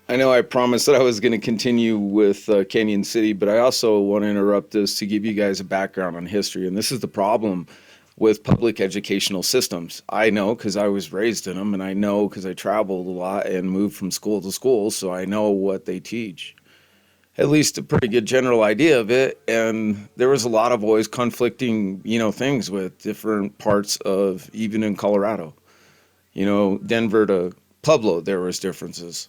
I know I promised that I was going to continue with Canyon City, but I also want to interrupt this to give you guys a background on history. And this is the problem with public educational systems. I know because I was raised in them, and I know because I traveled a lot and moved from school to school, so I know what they teach. At least a pretty good general idea of it. And there was a lot of always conflicting, things with different parts of, even in Colorado, Denver to Pueblo, there was differences.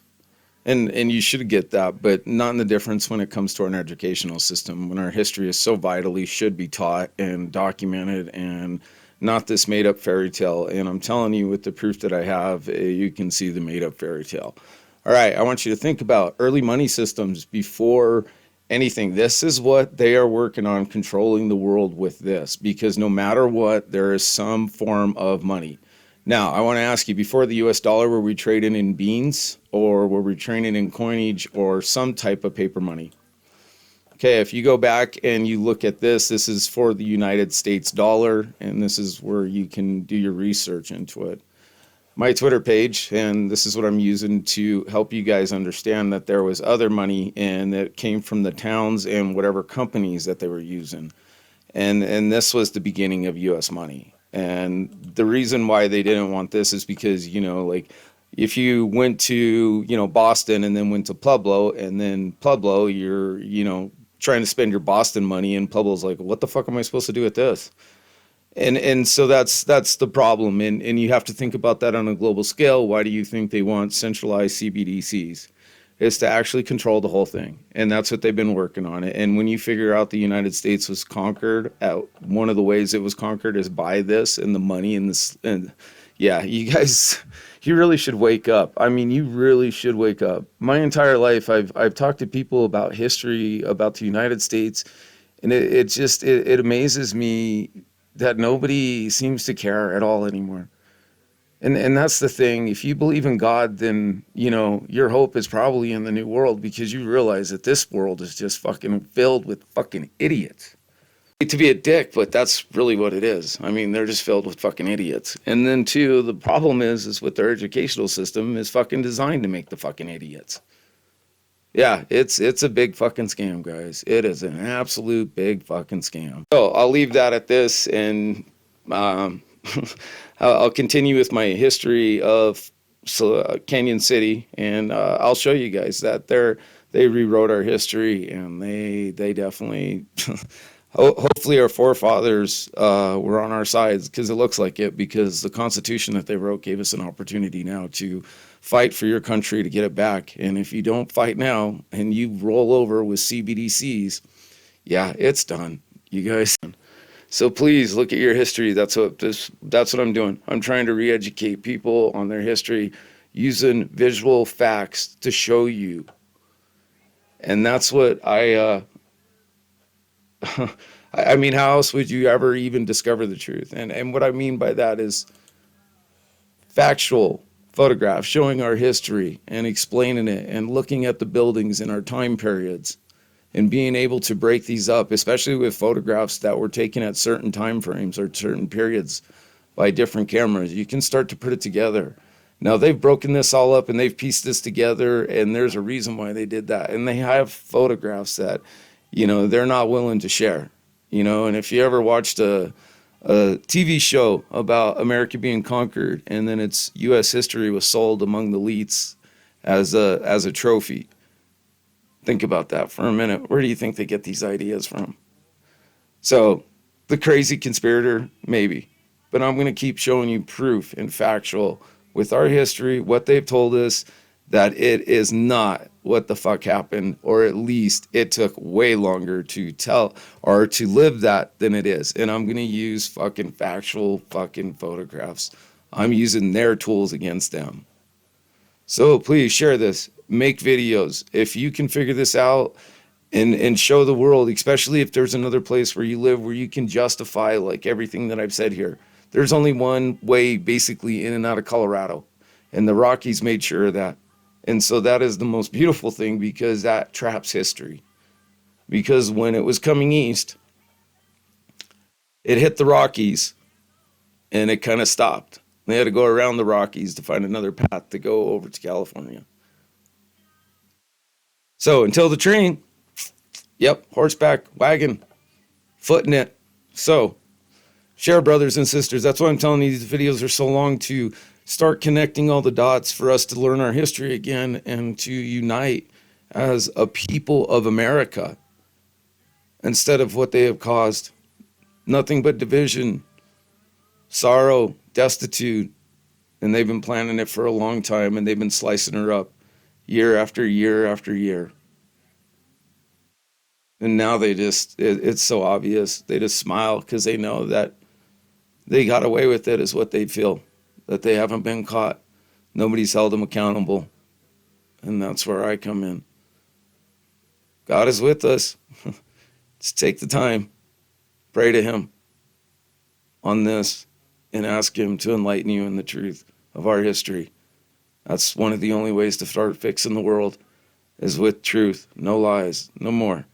And you should get that, but not in the difference when it comes to our educational system, when our history is so vitally should be taught and documented and not this made up fairy tale. And I'm telling you, with the proof that I have, you can see the made up fairy tale. All right, I want you to think about early money systems before anything. This is what they are working on, controlling the world with this, because no matter what, there is some form of money. Now, I want to ask you, before the US dollar, were we trading in beans or were we trading in coinage or some type of paper money? Okay, if you go back and you look at this is for the United States dollar, and this is where you can do your research into it. My Twitter page, and this is what I'm using to help you guys understand that there was other money and that came from the towns and whatever companies that they were using. And this was the beginning of US money. And the reason why they didn't want this is because, like if you went to, Boston and then went to Pueblo, and then Pueblo, you're, trying to spend your Boston money, and Pueblo's like, what the fuck am I supposed to do with this? And so that's the problem. And you have to think about that on a global scale. Why do you think they want centralized CBDCs? Is to actually control the whole thing. And that's what they've been working on. And when you figure out the United States was conquered, one of the ways it was conquered is by this and the money and this. And yeah, you guys, you really should wake up. I mean, you really should wake up. My entire life, I've talked to people about history, about the United States, and it amazes me that nobody seems to care at all anymore. And that's the thing. If you believe in God, then, your hope is probably in the new world, because you realize that this world is just fucking filled with fucking idiots. I hate to be a dick, but that's really what it is. I mean, they're just filled with fucking idiots. And then two, the problem is with their educational system is fucking designed to make the fucking idiots. Yeah, it's a big fucking scam, guys. It is an absolute big fucking scam. So I'll leave that at this, and um, I'll continue with my history of Canyon City, and I'll show you guys that they rewrote our history, and they definitely. Hopefully, our forefathers were on our sides, because it looks like it, because the Constitution that they wrote gave us an opportunity now to fight for your country to get it back. And if you don't fight now and you roll over with CBDCs, yeah, it's done. You guys. So please look at your history. That's what I'm doing. I'm trying to re-educate people on their history using visual facts to show you. And that's what I mean, how else would you ever even discover the truth? And what I mean by that is factual photographs showing our history and explaining it and looking at the buildings in our time periods and being able to break these up, especially with photographs that were taken at certain time frames or certain periods by different cameras. You can start to put it together. Now, they've broken this all up and they've pieced this together, and there's a reason why they did that. And they have photographs that, they're not willing to share. And if you ever watched a TV show about America being conquered, and then its U.S. history was sold among the elites as a trophy. Think about that for a minute. Where do you think they get these ideas from? So, the crazy conspirator, maybe. But I'm going to keep showing you proof and factual with our history, what they've told us, that it is not what the fuck happened, or at least it took way longer to tell or to live that than it is. And I'm going to use fucking factual fucking photographs. I'm using their tools against them. So please share this, make videos. If you can figure this out and show the world, especially if there's another place where you live where you can justify like everything that I've said here. There's only one way basically in and out of Colorado, and the Rockies made sure of that. And so that is the most beautiful thing, because that traps history. Because when it was coming east, it hit the Rockies and it kind of stopped. They had to go around the Rockies to find another path to go over to California. So until the train, yep, horseback, wagon, footing it. So share, brothers and sisters. That's why I'm telling you these videos are so long, to start connecting all the dots for us to learn our history again and to unite as a people of America instead of what they have caused. Nothing but division, sorrow, destitute. And they've been planning it for a long time, and they've been slicing her up year after year after year. And now it's so obvious. They just smile because they know that they got away with it, is what they feel, that they haven't been caught. Nobody's held them accountable. And that's where I come in. God is with us. Just take the time, pray to Him on this, and ask Him to enlighten you in the truth of our history. That's one of the only ways to start fixing the world, is with truth. No lies, no more.